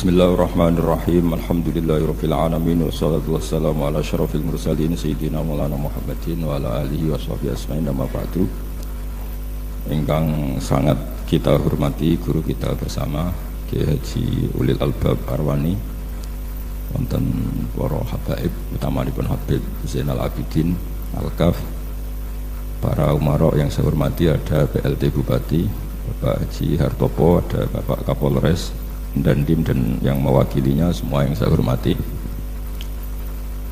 Bismillahirrahmanirrahim. Alhamdulillahirabbil alamin wassalatu wassalamu ala asyrafil mursalin sayyidina Maulana Muhammadin wa ala alihi washabihi asma'in amma ba'du. Ingkang sangat kita hormati guru kita bersama Kiai Haji Ulil Albab Arwani, wonten para habaib utamanipun Habib Zainal Abidin Al-Kaf, para umarok yang saya hormati, ada PLT Bupati Bapak Haji Hartopo, ada Bapak Kapolres dan Dim dan yang mewakilinya semua yang saya hormati.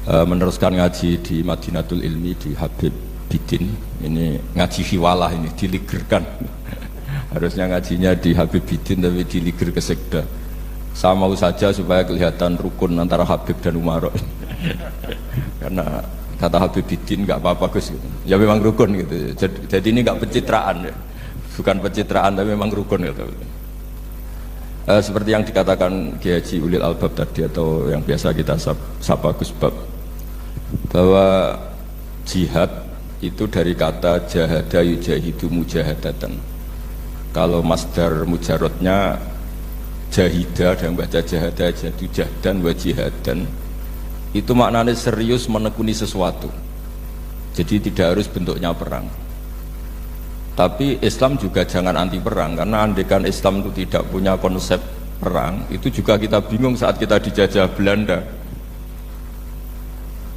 Meneruskan ngaji di Madinatul Ilmi di Habib Bidin, ini ngaji hiwalah, ini diligerkan. Harusnya ngajinya di Habib Bidin tapi diliger ke Sekda. Saya mau saja supaya kelihatan rukun antara Habib dan Umarok. Karena kata Habib Bidin nggak apa-apa Gus, ya memang rukun gitu. Jadi ini nggak pencitraan ya, bukan pencitraan tapi memang rukun gitu. Seperti yang dikatakan Kiai Haji Ulil Albab tadi, atau yang biasa kita sapa Gus Bab, bahwa jihad itu dari kata jahada yujahidu mujahadatan. Kalau masdar mujarrodnya jahida dan baca jahada jadu jahdan wa jihadan, itu maknanya serius menekuni sesuatu. Jadi tidak harus bentuknya perang. Tapi Islam juga jangan anti perang, karena andekan Islam itu tidak punya konsep perang, itu juga kita bingung saat kita dijajah Belanda.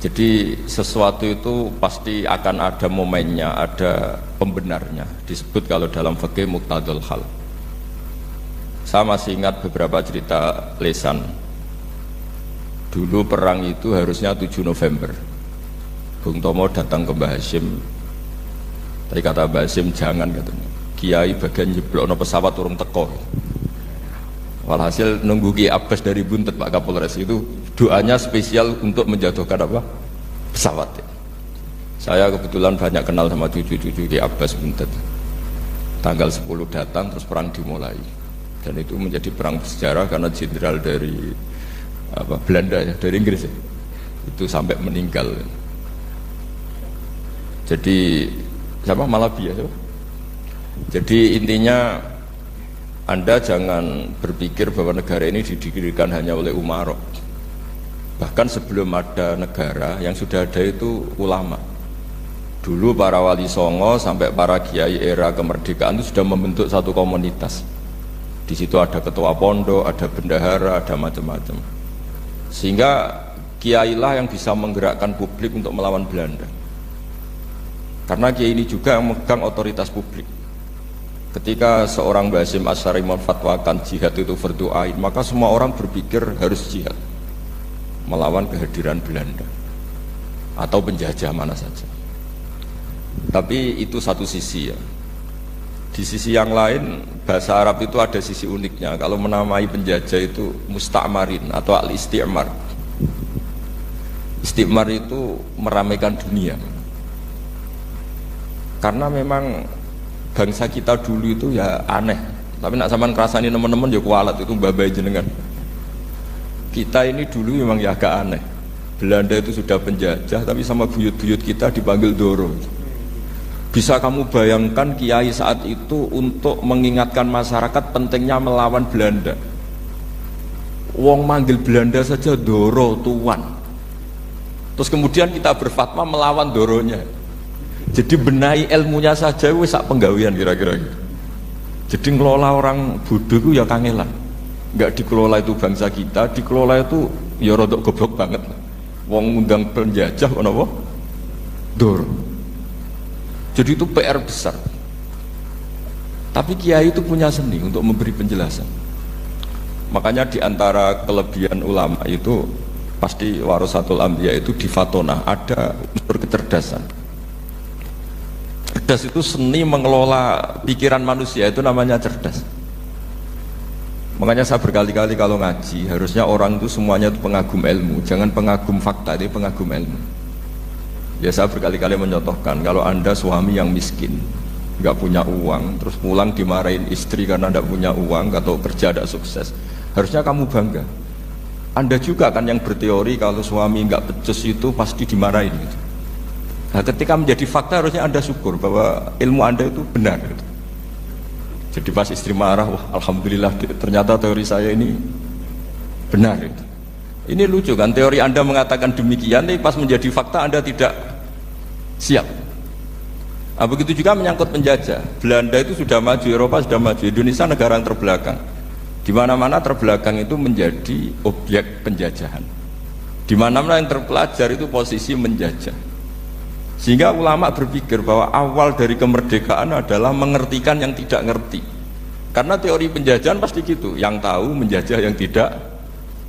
Jadi sesuatu itu pasti akan ada momennya, ada pembenarnya. Disebut kalau dalam fikih muqtadul hal. Saya masih ingat beberapa cerita lesan. Dulu perang itu harusnya 7 November. Bung Tomo datang ke Mbah Hashim. Tapi kata Mbah Hashim jangan, katanya. Kiai bagian nyeblokno pesawat urung teko. Walhasil nunggu Ki Abbas dari Buntet Pak Kapolres itu doanya spesial untuk menjatuhkan apa? Pesawat. Saya kebetulan banyak kenal sama cucu-cucu Ki Abbas Buntet. Tanggal 10 datang terus perang dimulai. Dan itu menjadi perang bersejarah karena jenderal dari Belanda ya, dari Inggris ya, itu sampai meninggal. Jadi siapa? Malabi ya, siapa? Jadi intinya Anda jangan berpikir bahwa negara ini didirikan hanya oleh umarok. Bahkan sebelum ada negara, yang sudah ada itu ulama. Dulu para wali songo sampai para kiai era kemerdekaan itu sudah membentuk satu komunitas. Di situ ada ketua pondok, ada bendahara, ada macam-macam. Sehingga kiailah yang bisa menggerakkan publik untuk melawan Belanda. Karena kiai ini juga yang memegang otoritas publik. Ketika seorang Mbah Hashim Asy'ari memfatwakan jihad itu fardhu ain, maka semua orang berpikir harus jihad melawan kehadiran Belanda atau penjajah mana saja. Tapi itu satu sisi ya. Di sisi yang lain, bahasa Arab itu ada sisi uniknya. Kalau menamai penjajah itu musta'marin atau al-isti'mar. Isti'mar itu meramaikan dunia. Karena memang bangsa kita dulu itu ya aneh. Tapi nak sampean ngrasani teman-teman ya kualat itu babai jenengan. Kita ini dulu memang ya agak aneh. Belanda itu sudah penjajah, tapi sama buyut-buyut kita dipanggil Doro. Bisa kamu bayangkan kiai saat itu untuk mengingatkan masyarakat pentingnya melawan Belanda. Wong manggil Belanda saja Doro, tuan. Terus kemudian kita berfatwa melawan Doronya. Jadi benahi ilmunya saja wis sak penggawean kira-kira gitu. Jadi ngelola orang bodoh itu ya kangelan. Enggak dikelola itu bangsa kita, dikelola itu ya rodok goblok banget. Wong ngundang penjajah kok napa? Doro. Jadi itu PR besar. Tapi kiai itu punya seni untuk memberi penjelasan. Makanya di antara kelebihan ulama itu pasti warasatul anbiya itu di fatona ada unsur kecerdasan. Cerdas itu seni mengelola pikiran manusia, itu namanya cerdas. Makanya saya berkali-kali kalau ngaji, harusnya orang itu semuanya itu pengagum ilmu, jangan pengagum fakta, ini pengagum ilmu. Ya saya berkali-kali mencontohkan, kalau Anda suami yang miskin, nggak punya uang, terus pulang dimarahin istri karena nggak punya uang atau kerja tidak sukses, harusnya kamu bangga. Anda juga kan yang berteori kalau suami nggak becus itu pasti dimarahin gitu. Nah, ketika menjadi fakta harusnya Anda syukur bahwa ilmu Anda itu benar gitu. Jadi pas istri marah, wah alhamdulillah ternyata teori saya ini benar itu. Ini lucu kan, teori Anda mengatakan demikian, tapi pas menjadi fakta Anda tidak siap. Nah, begitu juga menyangkut penjajah. Belanda itu sudah maju, Eropa sudah maju, Indonesia negara yang terbelakang. Di mana-mana terbelakang itu menjadi objek penjajahan. Di mana-mana yang terpelajar itu posisi menjajah. Sehingga ulama berpikir bahwa awal dari kemerdekaan adalah mengertikan yang tidak ngerti. Karena teori penjajahan pasti gitu, yang tahu menjajah yang tidak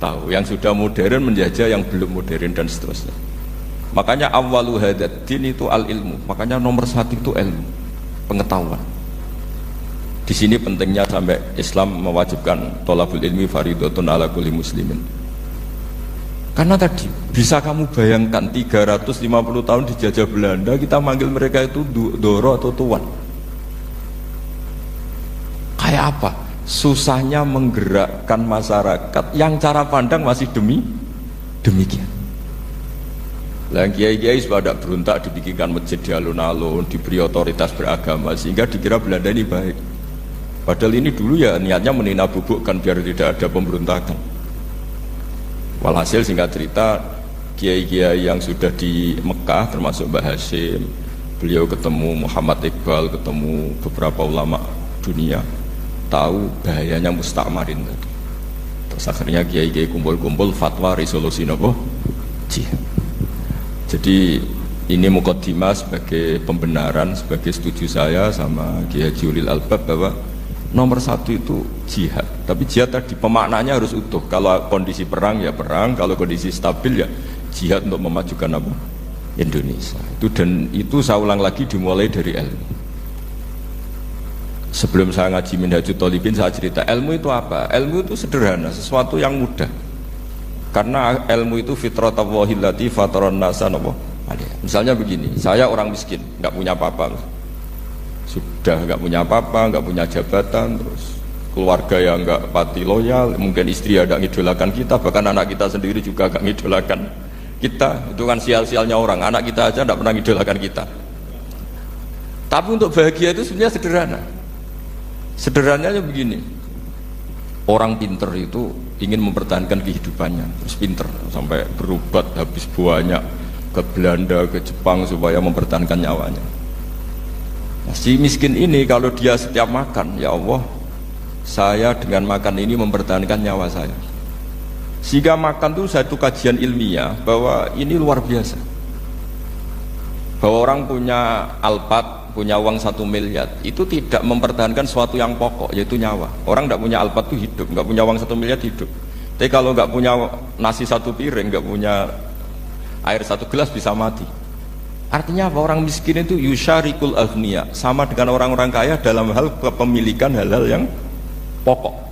tahu, yang sudah modern menjajah yang belum modern dan seterusnya. Makanya awwalu hadzal din itu al-ilmu. Makanya nomor satu itu ilmu, pengetahuan. Di sini pentingnya sampai Islam mewajibkan thalabul ilmi fardhatun ala kulli muslimin. Karena tadi bisa kamu bayangkan 350 tahun dijajah Belanda, kita manggil mereka itu doro atau tuan. Kayak apa? Susahnya menggerakkan masyarakat yang cara pandang masih demikian. Lah kiai-kiai sudah berontak, dibikinkan masjid di alun-alun, diberi otoritas beragama sehingga dikira Belanda ini baik. Padahal ini dulu ya niatnya menina bubukkan biar tidak ada pemberontakan. Walhasil singkat cerita, kiai-kiai yang sudah di Mekah termasuk Mbah Hashim, beliau ketemu Muhammad Iqbal, ketemu beberapa ulama dunia, tahu bahayanya musta'marin tadi. Terus akhirnya kiai-kiai kumpul-kumpul fatwa resolusi nopo jihad. Jadi ini mukaddimah sebagai pembenaran, sebagai setuju saya sama Kiai Haji Ulil Albab bahwa nomor satu itu jihad. Tapi jihad tadi pemaknanya harus utuh. Kalau kondisi perang ya perang, kalau kondisi stabil ya jihad untuk memajukan apa? Indonesia. Dan itu saya ulang lagi dimulai dari ilmu. Sebelum saya ngaji Minhajut Thalibin saya cerita ilmu itu apa? Ilmu itu sederhana, sesuatu yang mudah. Karena ilmu itu fitratallahi allati fataran nasa napa? Misalnya begini, saya orang miskin, nggak punya apa-apa. Sudah nggak punya apa-apa, nggak punya jabatan, terus keluarga yang nggak pati loyal, mungkin istri ada ngidolakan kita, bahkan anak kita sendiri juga nggak ngidolakan kita. Itu kan sial-sialnya orang, anak kita aja nggak pernah ngidolakan kita. Tapi untuk bahagia itu sebenarnya sederhana. Sederhananya begini, orang pinter itu ingin mempertahankan kehidupannya, terus pinter sampai berobat habis banyak ke Belanda, ke Jepang supaya mempertahankan nyawanya. Nah, si miskin ini kalau dia setiap makan, ya Allah, saya dengan makan ini mempertahankan nyawa saya. Sehingga makan itu satu kajian ilmiah bahwa ini luar biasa. Bahwa orang punya Alphard, punya uang 1 miliar, itu tidak mempertahankan sesuatu yang pokok, yaitu nyawa. Orang tidak punya Alphard itu hidup, nggak punya uang 1 miliar hidup. Tapi kalau nggak punya nasi 1 piring, nggak punya air 1 gelas bisa mati. Artinya apa? Orang miskin itu yusyarikul aghniya, sama dengan orang-orang kaya dalam hal kepemilikan hal-hal yang pokok.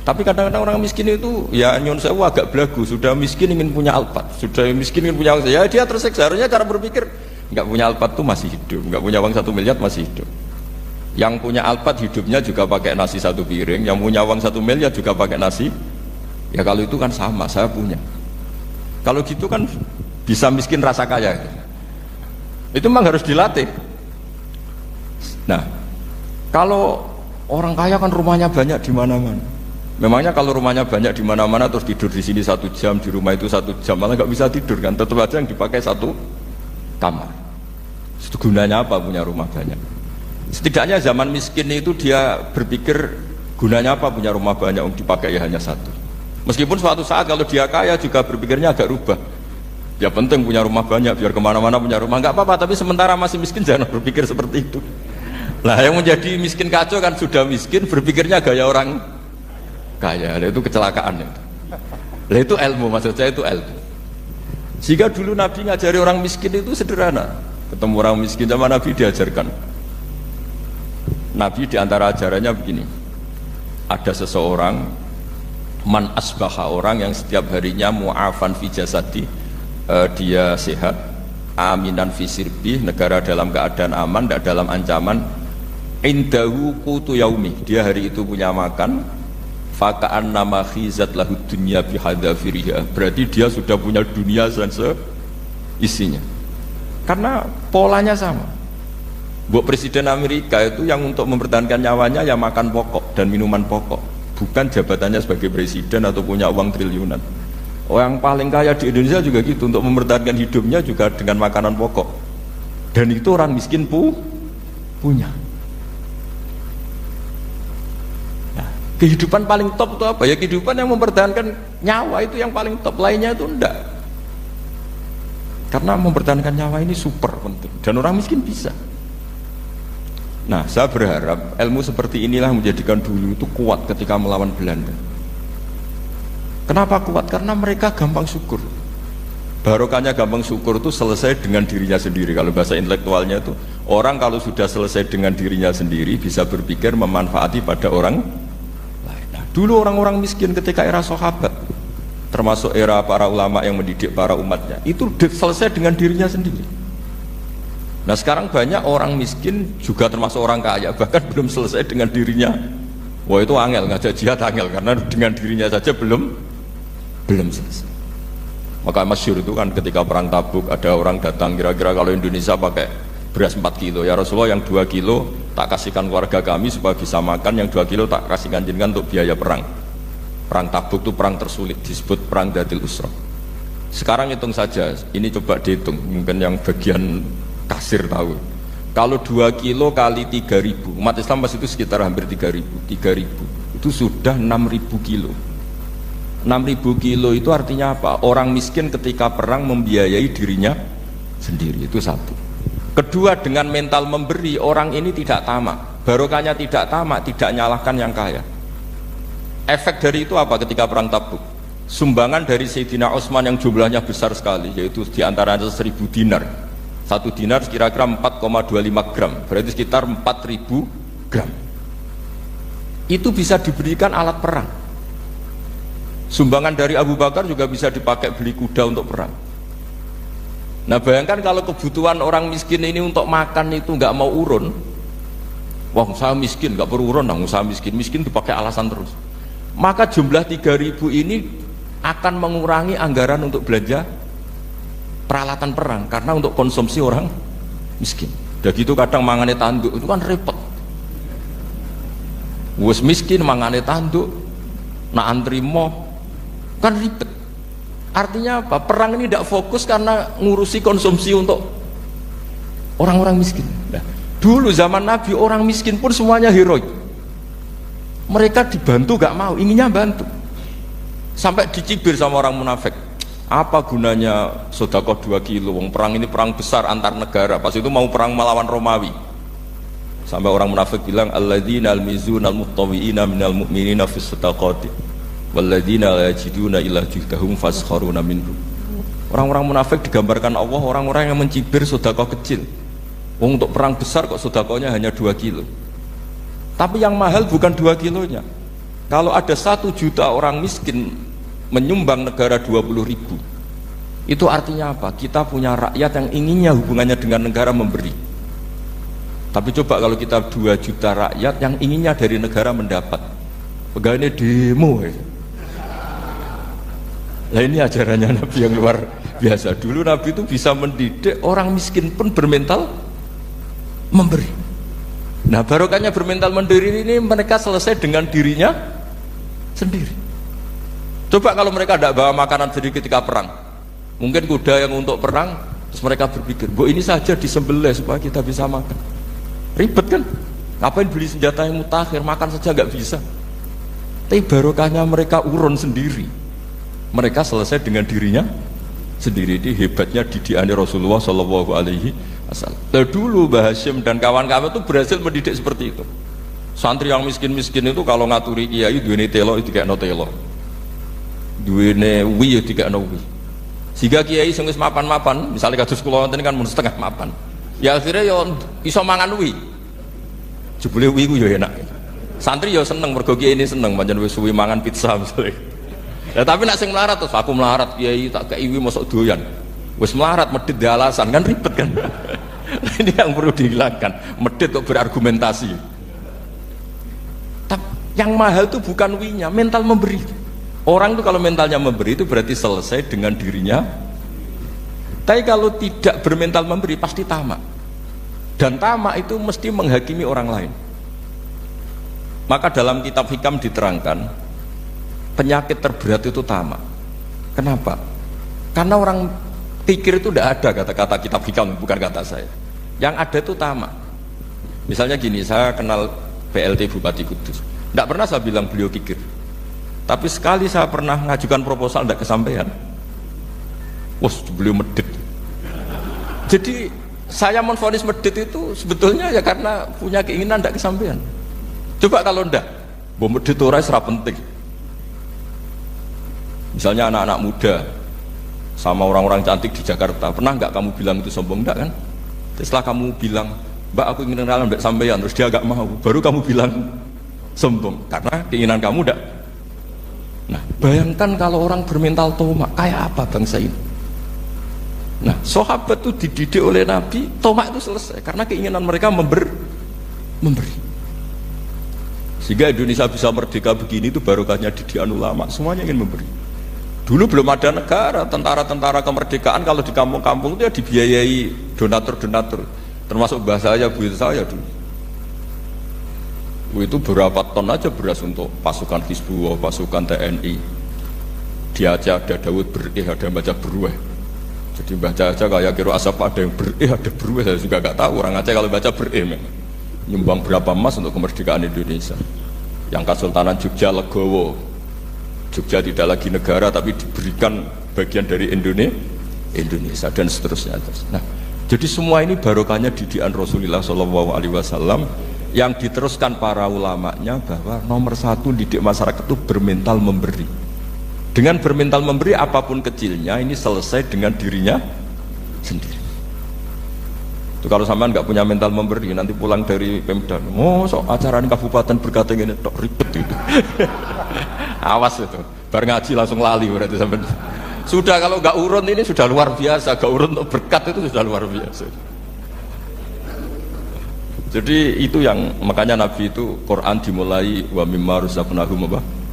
Tapi kadang-kadang orang miskin itu ya nyun sewu agak belagu, sudah miskin ingin punya Alphard, sudah miskin ingin punya uang, ya dia tersiksa. Harusnya cara berpikir nggak punya Alphard itu masih hidup, nggak punya uang 1 miliar masih hidup. Yang punya Alphard hidupnya juga pakai nasi 1 piring, yang punya uang 1 miliar juga pakai nasi. Ya kalau itu kan sama, saya punya. Kalau gitu kan bisa miskin rasa kaya. Itu memang harus dilatih. Nah, kalau orang kaya kan rumahnya banyak di mana-mana. Memangnya kalau rumahnya banyak di mana-mana terus tidur di sini 1 jam, di rumah itu 1 jam, malah nggak bisa tidur kan? Tetap aja yang dipakai 1 kamar. Itu gunanya apa punya rumah banyak? Setidaknya zaman miskin itu dia berpikir gunanya apa punya rumah banyak untuk dipakai ya hanya 1. Meskipun suatu saat kalau dia kaya juga berpikirnya agak rubah. Ya penting punya rumah banyak biar kemana-mana punya rumah, nggak apa-apa. Tapi sementara masih miskin jangan berpikir seperti itu. Nah yang menjadi miskin kacau kan sudah miskin berpikirnya gaya orang kaya. Nah, itu kecelakaan itu. Nah itu ilmu, maksud saya itu ilmu. Jika dulu Nabi ngajari orang miskin itu sederhana. Ketemu orang miskin sama Nabi diajarkan. Nabi diantara ajarannya begini. Ada seseorang man asbaha, orang yang setiap harinya mu'afan fi jasadi, dia sehat, aminan fi sirbi, negara dalam keadaan aman, tidak dalam ancaman, indahu qutu yaumi, dia hari itu punya makan, faka'an nama khizat lahu dunya bihadafiriha, berarti dia sudah punya dunia dan seisinya. Karena polanya sama. Buat Presiden Amerika itu yang untuk mempertahankan nyawanya ya makan pokok dan minuman pokok. bukan jabatannya sebagai presiden atau punya uang triliunan. Orang paling kaya di Indonesia juga gitu, untuk mempertahankan hidupnya juga dengan makanan pokok. Dan itu orang miskin punya. Nah, kehidupan paling top itu apa? Ya kehidupan yang mempertahankan nyawa itu yang paling top, lainnya itu enggak. Karena mempertahankan nyawa ini super penting dan orang miskin bisa. Nah, saya berharap ilmu seperti inilah menjadikan dulu itu kuat ketika melawan Belanda. Kenapa kuat? Karena mereka gampang syukur. Barokahnya gampang syukur itu selesai dengan dirinya sendiri. Kalau bahasa intelektualnya itu, orang kalau sudah selesai dengan dirinya sendiri bisa berpikir memanfaati pada orang lain. Nah, dulu orang-orang miskin ketika era sahabat, termasuk era para ulama yang mendidik para umatnya, itu selesai dengan dirinya sendiri. Nah sekarang banyak orang miskin juga termasuk orang kaya, bahkan belum selesai dengan dirinya. Wah itu angel, ngajak jihad angel, karena dengan dirinya saja belum selesai. Maka masyhur itu kan ketika perang Tabuk, ada orang datang kira-kira kalau Indonesia pakai beras 4 kilo, ya Rasulullah yang 2 kilo tak kasihkan keluarga kami supaya bisa makan, yang 2 kilo tak kasihkan jenengan untuk biaya perang. Perang Tabuk itu perang tersulit, disebut perang Dhatil Usra. Sekarang hitung saja, ini coba dihitung, mungkin yang bagian kasir tahu. Kalau 2 kilo kali 3.000, umat Islam pas itu sekitar hampir 3.000 itu sudah 6.000 kilo. 6.000 kilo itu artinya apa? Orang miskin ketika perang membiayai dirinya sendiri, itu satu. Kedua, dengan mental memberi, orang ini tidak tamak. Barokahnya tidak tamak, tidak nyalahkan yang kaya. Efek dari itu apa ketika perang Tabuk? Sumbangan dari Sayyidina Utsman yang jumlahnya besar sekali, yaitu diantaranya 1.000 dinar. 1 dinar kira-kira 4,25 gram, berarti sekitar 4.000 gram. Itu bisa diberikan alat perang. Sumbangan dari Abu Bakar juga bisa dipakai beli kuda untuk perang. Nah bayangkan kalau kebutuhan orang miskin ini untuk makan itu nggak mau urun. Wah saya miskin, nggak perlu urun, nah saya miskin dipakai alasan terus. Maka jumlah 3.000 ini akan mengurangi anggaran untuk belanja peralatan perang, karena untuk konsumsi orang miskin. Udah gitu kadang mangane tanduk itu kan repot. Wes miskin mangane tanduk, nak antri mo kan ribet. Artinya apa? Perang ini tidak fokus karena ngurusi konsumsi untuk orang-orang miskin. Nah, dulu zaman Nabi orang miskin pun semuanya heroik. Mereka dibantu gak mau, inginnya bantu. Sampai dicibir sama orang munafik. Apa gunanya sedekah 2 kilo? Wong perang ini perang besar antar negara. Pas itu mau perang melawan Romawi. Sampai orang munafik bilang alladzina almizuna almuttawwiina minal mu'minina fis sadaqati walladzina la yajiduna illa juhdahum faskharuna minhum. Orang-orang munafik digambarkan Allah orang-orang yang mencibir sedekah kecil. Wong untuk perang besar kok sedekahnya hanya 2 kilo. Tapi yang mahal bukan 2 kilonya. Kalau ada 1 juta orang miskin menyumbang negara 20.000, itu artinya apa? Kita punya rakyat yang inginnya hubungannya dengan negara memberi. Tapi coba kalau kita 2 juta rakyat yang inginnya dari negara mendapat, pegawainya demo ya. Nah ini ajarannya Nabi yang luar biasa. Dulu Nabi itu bisa mendidik orang miskin pun bermental memberi. Nah barokahnya bermental memberi ini mereka selesai dengan dirinya sendiri. Coba kalau mereka tidak bawa makanan sendiri ketika perang, mungkin kuda yang untuk perang, terus mereka berpikir, bu ini saja disembelih supaya kita bisa makan. Ribet kan? Ngapain beli senjata yang mutakhir, makan saja nggak bisa. Tapi barokahnya mereka urun sendiri. Mereka selesai dengan dirinya sendiri. Ini hebatnya didikan Rasulullah Shallallahu Alaihi Wasallam. Dulu Mbah Hashim dan kawan-kawan itu berhasil mendidik seperti itu. Santri yang miskin-miskin itu kalau ngaturi kiai duweni telo itu kayak no telo. Duwene wi ya dikakno wi. Sehingga kiai sing wis mapan-mapan, misalnya kados kula wonten kan mun setengah mapan. Ya akhirnya ya iso mangan wi. Jebule wi ku ya enak. Santri ya seneng mergo kiai ini seneng pancen wis suwi mangan pizza misalnya. Ya tapi nek sing melarat terus aku melarat kiai tak kei wi mosok doyan. Wis melarat medhit di alasan kan ribet kan. Ini yang perlu dihilangkan. Medhit kok berargumentasi. Tapi yang mahal itu bukan winya, mental memberi. Orang itu kalau mentalnya memberi itu berarti selesai dengan dirinya. Tapi kalau tidak bermental memberi pasti tamak. Dan tamak itu mesti menghakimi orang lain. Maka dalam kitab hikam diterangkan penyakit terberat itu tamak. Kenapa? Karena orang pikir itu tidak ada kata-kata kitab hikam, bukan kata saya. Yang ada itu tamak. Misalnya gini, saya kenal PLT Bupati Kudus. Tidak pernah saya bilang beliau kikir. Tapi sekali saya pernah ngajukan proposal tidak kesampaian. Wah, beliau medit. Jadi saya menvonis medit itu sebetulnya ya karena punya keinginan tidak kesampaian. Coba kalau ndak, medit itu serap penting. Misalnya anak-anak muda sama orang-orang cantik di Jakarta, pernah nggak kamu bilang itu sombong? Enggak kan? Setelah kamu bilang, Mbak aku ingin kenalan ndak sampean, terus dia agak mau, baru kamu bilang sombong karena keinginan kamu ndak. Nah, bayangkan kalau orang bermental tomak, kayak apa bangsa ini? Nah, sahabat itu dididik oleh Nabi, tomak itu selesai karena keinginan mereka memberi. Sehingga Indonesia bisa merdeka begini itu barokahnya didikan ulama, semuanya ingin memberi. Dulu belum ada negara, tentara-tentara kemerdekaan kalau di kampung-kampung itu ya dibiayai donatur-donatur, termasuk bahasa saya, bu saya dulu. Itu berapa ton aja beras untuk pasukan Hizbullah, pasukan TNI. Di Aceh ada Daud berih, ada baca berueh. Jadi baca aja kayak kira asap ada yang berih, ada berueh, saya juga gak tahu. Orang Aceh kalau baca berih nyumbang berapa emas untuk kemerdekaan Indonesia. Yang Kesultanan Jogja Legowo, Jogja tidak lagi negara tapi diberikan bagian dari Indonesia dan seterusnya. Nah, jadi semua ini barokahnya didikan Rasulullah SAW yang diteruskan para ulamanya bahwa nomor satu didik masyarakat itu bermental memberi. Dengan bermental memberi apapun kecilnya ini selesai dengan dirinya sendiri. Itu kalau sampean nggak punya mental memberi nanti pulang dari Pemda, sok acara ini kabupaten berkata gini, tok ribet itu. Awas itu, bar ngaji langsung lali berarti sampean. Sudah kalau nggak urun ini sudah luar biasa, nggak urun untuk berkat itu sudah luar biasa. Jadi itu yang makanya Nabi itu Quran dimulai wa mimma razaqnahum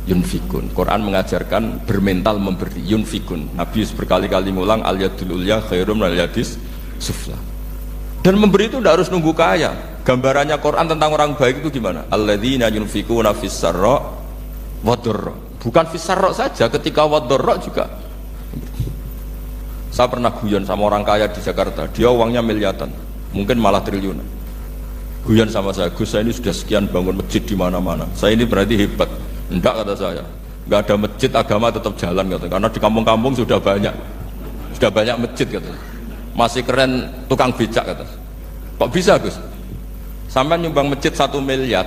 yunfikun. Quran mengajarkan bermental memberi yunfikun. Nabi berkali-kali ngulang al yadul ulya khairum al yadis sufla. Dan memberi itu tidak harus nunggu kaya. Gambarannya Quran tentang orang baik itu gimana? Alladzina yunfikuna fis sarra wadharra. Bukan fis sarra saja, ketika wadharra juga. Saya pernah guyon sama orang kaya di Jakarta, dia uangnya miliaran, mungkin malah triliunan. Guyon sama saya, Gus saya ini sudah sekian bangun masjid di mana-mana. Saya ini berarti hebat. Enggak kata saya, nggak ada masjid agama tetap jalan kata. Karena di kampung-kampung sudah banyak masjid kata. Masih keren tukang becak kata. Kok bisa Gus? Sampai nyumbang masjid 1 miliar,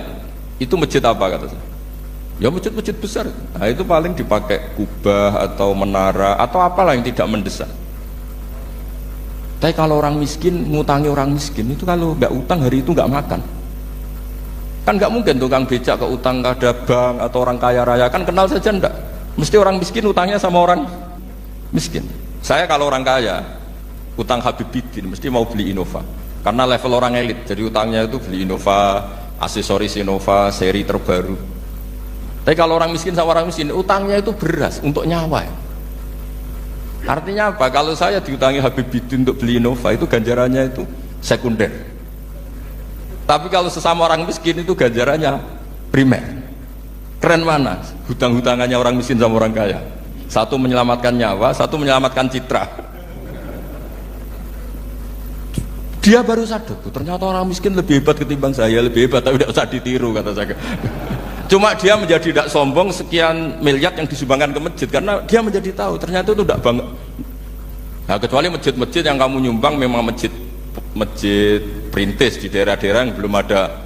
itu masjid apa kata saya? Ya masjid-masjid besar. Nah itu paling dipakai kubah atau menara atau apalah yang tidak mendesak. Tapi kalau orang miskin, ngutangi orang miskin itu kalau nggak utang hari itu nggak makan. Kan nggak mungkin tukang becak ke utang ada bank atau orang kaya raya kan kenal saja enggak. Mesti orang miskin utangnya sama orang miskin. Saya kalau orang kaya utang Habib Bidin mesti mau beli Innova karena level orang elit. Jadi utangnya itu beli Innova, aksesoris Innova, seri terbaru. Tapi kalau orang miskin sama orang miskin utangnya itu beras untuk nyawa. Artinya apa? Kalau saya diutangi Habib Bidin untuk beli Innova itu ganjarannya itu sekunder. Tapi kalau sesama orang miskin itu ganjarannya primer. Keren mana? Hutang-hutangannya orang miskin sama orang kaya. Satu menyelamatkan nyawa, satu menyelamatkan citra. Dia baru sadar, ternyata orang miskin lebih hebat ketimbang saya, lebih hebat tapi tidak usah ditiru kata saya. Cuma dia menjadi tidak sombong sekian miliar yang disumbangkan ke masjid karena dia menjadi tahu ternyata itu tidak banget. Nah kecuali masjid-masjid yang kamu nyumbang memang masjid perintis di daerah-daerah yang belum ada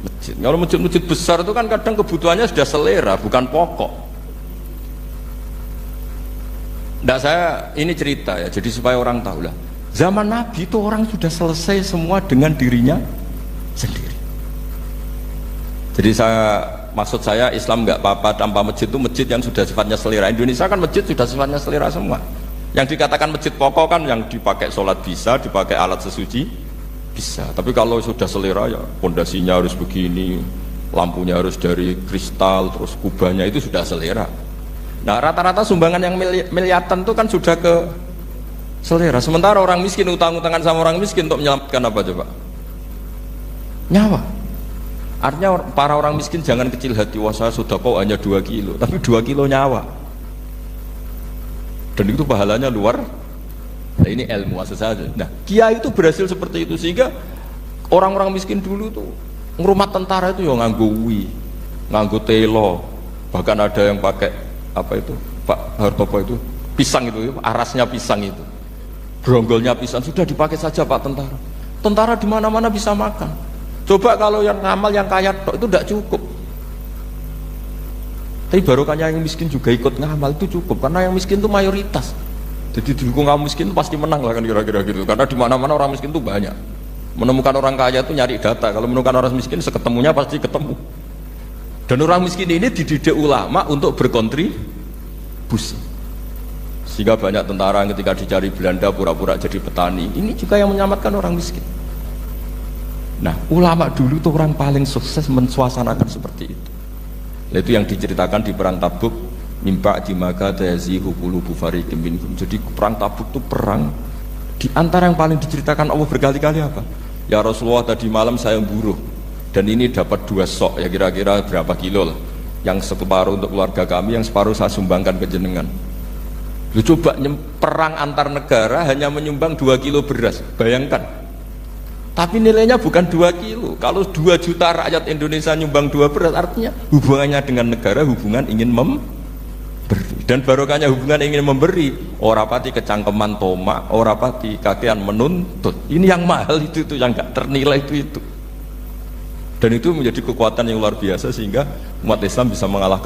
masjid. Kalau masjid-masjid besar itu kan kadang kebutuhannya sudah selera bukan pokok. Nah saya ini cerita ya jadi supaya orang tahu lah. Zaman Nabi itu orang sudah selesai semua dengan dirinya sendiri. Jadi maksud saya Islam nggak apa-apa tanpa masjid itu masjid yang sudah sifatnya selera. Indonesia kan masjid sudah sifatnya selera semua. Yang dikatakan masjid pokok kan yang dipakai sholat bisa, dipakai alat sesuci bisa. Tapi kalau sudah selera ya pondasinya harus begini, lampunya harus dari kristal, terus kubahnya itu sudah selera. Nah rata-rata sumbangan yang miliatan itu kan sudah ke selera. Sementara orang miskin utang-utangan sama orang miskin untuk menyelamatkan apa coba? Nyawa. Artinya para orang miskin jangan kecil hati, wah saya sedekah hanya 2 kilo, tapi 2 kilo nyawa. Dan itu pahalanya luar. Nah ini ilmu saja. Nah kiai itu berhasil seperti itu sehingga orang-orang miskin dulu tuh ngrumat tentara itu ya nganggo wi, nganggo telo, bahkan ada yang pakai apa itu Pak Hartopo itu pisang itu, arasnya pisang itu, gronggolnya pisang sudah dipakai saja Pak tentara. Tentara di mana-mana bisa makan. Coba kalau yang ngamal yang kaya tok itu tidak cukup. Tapi barokahnya yang miskin juga ikut ngamal itu cukup karena yang miskin itu mayoritas. Jadi didukung kaum miskin pasti menang lah kan kira-kira gitu. Karena di mana-mana orang miskin itu banyak. Menemukan orang kaya itu nyari data. Kalau menemukan orang miskin seketemunya pasti ketemu. Dan orang miskin ini dididik ulama untuk berkontribusi. Sehingga banyak tentara ketika dicari Belanda pura-pura jadi petani. Ini juga yang menyelamatkan orang miskin. Nah, ulama dulu tuh orang paling sukses mensuasanakan seperti itu. Itu yang diceritakan di perang Tabuk, mimpa dimaga tayazihu qulubu fariqim minhum. Jadi perang Tabuk itu perang di antara yang paling diceritakan Allah berkali-kali apa? Ya Rasulullah tadi malam saya buruh dan ini dapat 2 sok ya kira-kira berapa kilo lah. Yang separuh untuk keluarga kami, yang separuh saya sumbangkan ke jenengan. Lu coba perang antar negara hanya menyumbang 2 kilo beras, bayangkan. Tapi nilainya bukan 2 kilo. Kalau 2 juta rakyat Indonesia nyumbang 2 beras, artinya hubungannya dengan negara hubungan ingin memberi. Dan barokahnya hubungan ingin memberi, ora pati kecangkeman tomak, ora pati kakean menuntut. Ini yang mahal itu yang gak ternilai itu. Dan itu menjadi kekuatan yang luar biasa sehingga umat Islam bisa mengalahkan